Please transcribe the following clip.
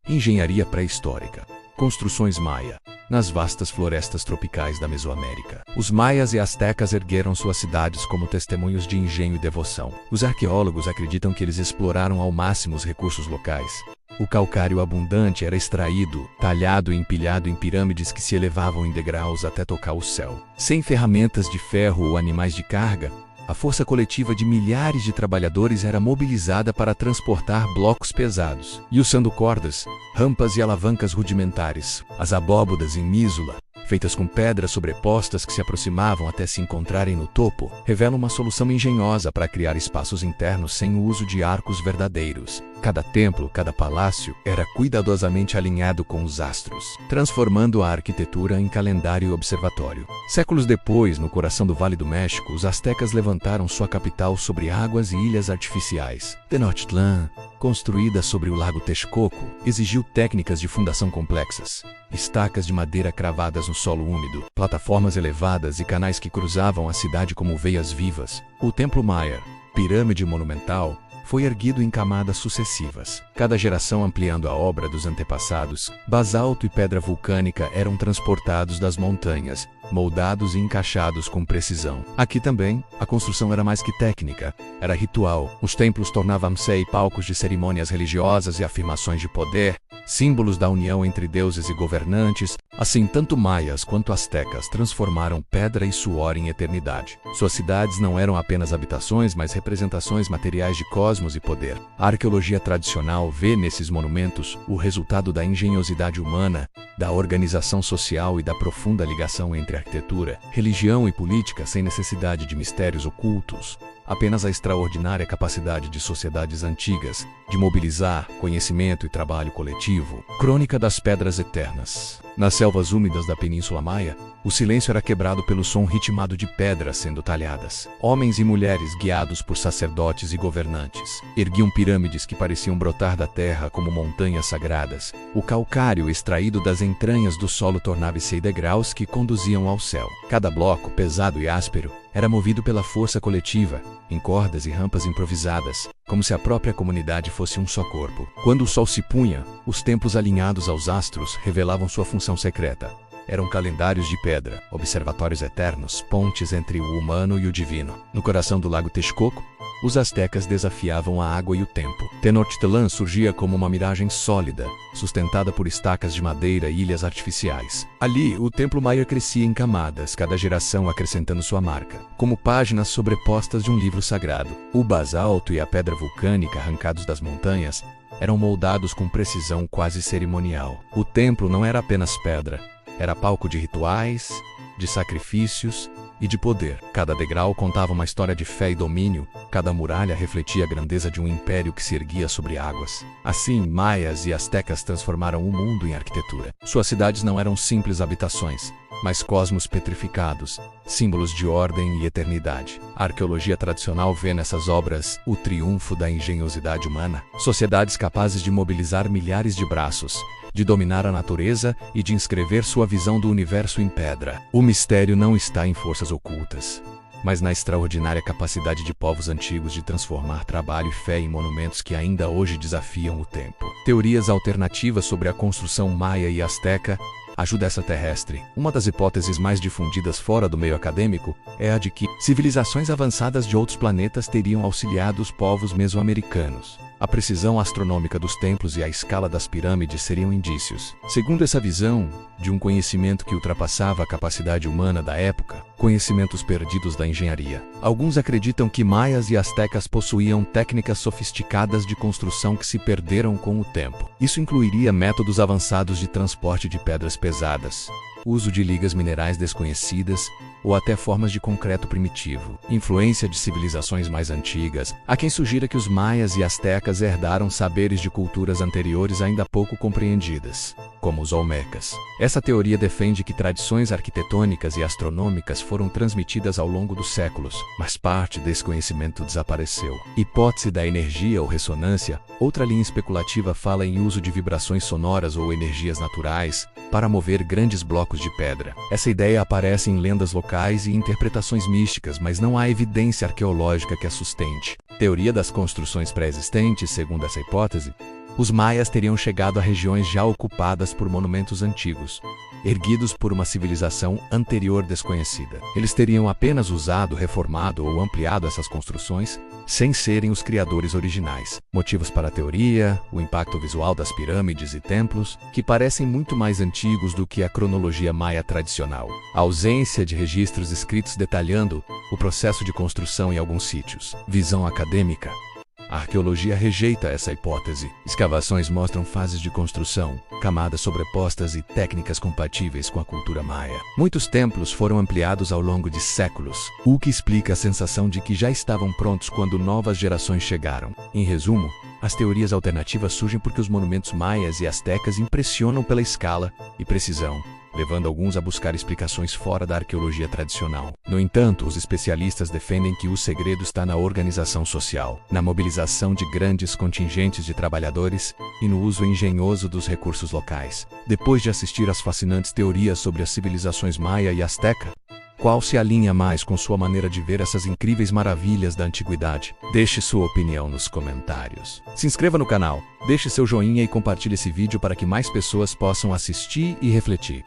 Engenharia pré-histórica. Construções maia. Nas vastas florestas tropicais da Mesoamérica, os maias e astecas ergueram suas cidades como testemunhos de engenho e devoção. Os arqueólogos acreditam que eles exploraram ao máximo os recursos locais. O calcário abundante era extraído, talhado e empilhado em pirâmides que se elevavam em degraus até tocar o céu. Sem ferramentas de ferro ou animais de carga, a força coletiva de milhares de trabalhadores era mobilizada para transportar blocos pesados, e usando cordas, rampas e alavancas rudimentares. As abóbodas em Mísula, feitas com pedras sobrepostas que se aproximavam até se encontrarem no topo, revelam uma solução engenhosa para criar espaços internos sem o uso de arcos verdadeiros. Cada templo, cada palácio, era cuidadosamente alinhado com os astros, transformando a arquitetura em calendário e observatório. Séculos depois, no coração do Vale do México, os astecas levantaram sua capital sobre águas e ilhas artificiais. Tenochtitlan, construída sobre o lago Texcoco, exigiu técnicas de fundação complexas. Estacas de madeira cravadas no solo úmido, plataformas elevadas e canais que cruzavam a cidade como veias vivas. O Templo Maia, pirâmide monumental, foi erguido em camadas sucessivas, cada geração ampliando a obra dos antepassados. Basalto e pedra vulcânica eram transportados das montanhas, moldados e encaixados com precisão. Aqui também, a construção era mais que técnica, era ritual. Os templos tornavam-se palcos de cerimônias religiosas e afirmações de poder, símbolos da união entre deuses e governantes. Assim, tanto maias quanto astecas transformaram pedra e suor em eternidade. Suas cidades não eram apenas habitações, mas representações materiais de cosmos e poder. A arqueologia tradicional vê nesses monumentos o resultado da engenhosidade humana, da organização social e da profunda ligação entre arquitetura, religião e política sem necessidade de mistérios ocultos. Apenas a extraordinária capacidade de sociedades antigas de mobilizar conhecimento e trabalho coletivo. Crônica das Pedras Eternas. Nas selvas úmidas da Península Maia, o silêncio era quebrado pelo som ritmado de pedras sendo talhadas. Homens e mulheres, guiados por sacerdotes e governantes, erguiam pirâmides que pareciam brotar da terra como montanhas sagradas. O calcário extraído das entranhas do solo tornava-se degraus que conduziam ao céu. Cada bloco, pesado e áspero, era movido pela força coletiva, em cordas e rampas improvisadas, como se a própria comunidade fosse um só corpo. Quando o sol se punha, os templos alinhados aos astros revelavam sua função secreta. Eram calendários de pedra, observatórios eternos, pontes entre o humano e o divino. No coração do lago Texcoco, os astecas desafiavam a água e o tempo. Tenochtitlan surgia como uma miragem sólida, sustentada por estacas de madeira e ilhas artificiais. Ali, o templo maia crescia em camadas, cada geração acrescentando sua marca, como páginas sobrepostas de um livro sagrado. O basalto e a pedra vulcânica arrancados das montanhas eram moldados com precisão quase cerimonial. O templo não era apenas pedra, era palco de rituais, de sacrifícios e de poder. Cada degrau contava uma história de fé e domínio, cada muralha refletia a grandeza de um império que se erguia sobre águas. Assim, maias e astecas transformaram o mundo em arquitetura. Suas cidades não eram simples habitações, mas cosmos petrificados, símbolos de ordem e eternidade. A arqueologia tradicional vê nessas obras o triunfo da engenhosidade humana. Sociedades capazes de mobilizar milhares de braços, de dominar a natureza e de inscrever sua visão do universo em pedra. O mistério não está em forças ocultas, mas na extraordinária capacidade de povos antigos de transformar trabalho e fé em monumentos que ainda hoje desafiam o tempo. Teorias alternativas sobre a construção maia e asteca. Ajuda extraterrestre. Uma das hipóteses mais difundidas fora do meio acadêmico é a de que civilizações avançadas de outros planetas teriam auxiliado os povos mesoamericanos. A precisão astronômica dos templos e a escala das pirâmides seriam indícios, segundo essa visão, de um conhecimento que ultrapassava a capacidade humana da época, conhecimentos perdidos da engenharia. Alguns acreditam que maias e astecas possuíam técnicas sofisticadas de construção que se perderam com o tempo. Isso incluiria métodos avançados de transporte de pedras pesadas, uso de ligas minerais desconhecidas ou até formas de concreto primitivo. Influência de civilizações mais antigas. Há quem sugira que os maias e astecas herdaram saberes de culturas anteriores ainda pouco compreendidas, como os olmecas. Essa teoria defende que tradições arquitetônicas e astronômicas foram transmitidas ao longo dos séculos, mas parte desse conhecimento desapareceu. Hipótese da energia ou ressonância. Outra linha especulativa fala em uso de vibrações sonoras ou energias naturais para mover grandes blocos de pedra. Essa ideia aparece em lendas locais e interpretações místicas, mas não há evidência arqueológica que a sustente. Teoria das construções pré-existentes. Segundo essa hipótese, os maias teriam chegado a regiões já ocupadas por monumentos antigos, erguidos por uma civilização anterior desconhecida. Eles teriam apenas usado, reformado ou ampliado essas construções, sem serem os criadores originais. Motivos para a teoria: o impacto visual das pirâmides e templos, que parecem muito mais antigos do que a cronologia maia tradicional. A ausência de registros escritos detalhando o processo de construção em alguns sítios. Visão acadêmica: a arqueologia rejeita essa hipótese. Escavações mostram fases de construção, camadas sobrepostas e técnicas compatíveis com a cultura maia. Muitos templos foram ampliados ao longo de séculos, o que explica a sensação de que já estavam prontos quando novas gerações chegaram. Em resumo, as teorias alternativas surgem porque os monumentos maias e astecas impressionam pela escala e precisão, levando alguns a buscar explicações fora da arqueologia tradicional. No entanto, os especialistas defendem que o segredo está na organização social, na mobilização de grandes contingentes de trabalhadores e no uso engenhoso dos recursos locais. Depois de assistir às fascinantes teorias sobre as civilizações maia e asteca, qual se alinha mais com sua maneira de ver essas incríveis maravilhas da antiguidade? Deixe sua opinião nos comentários. Se inscreva no canal, deixe seu joinha e compartilhe esse vídeo para que mais pessoas possam assistir e refletir.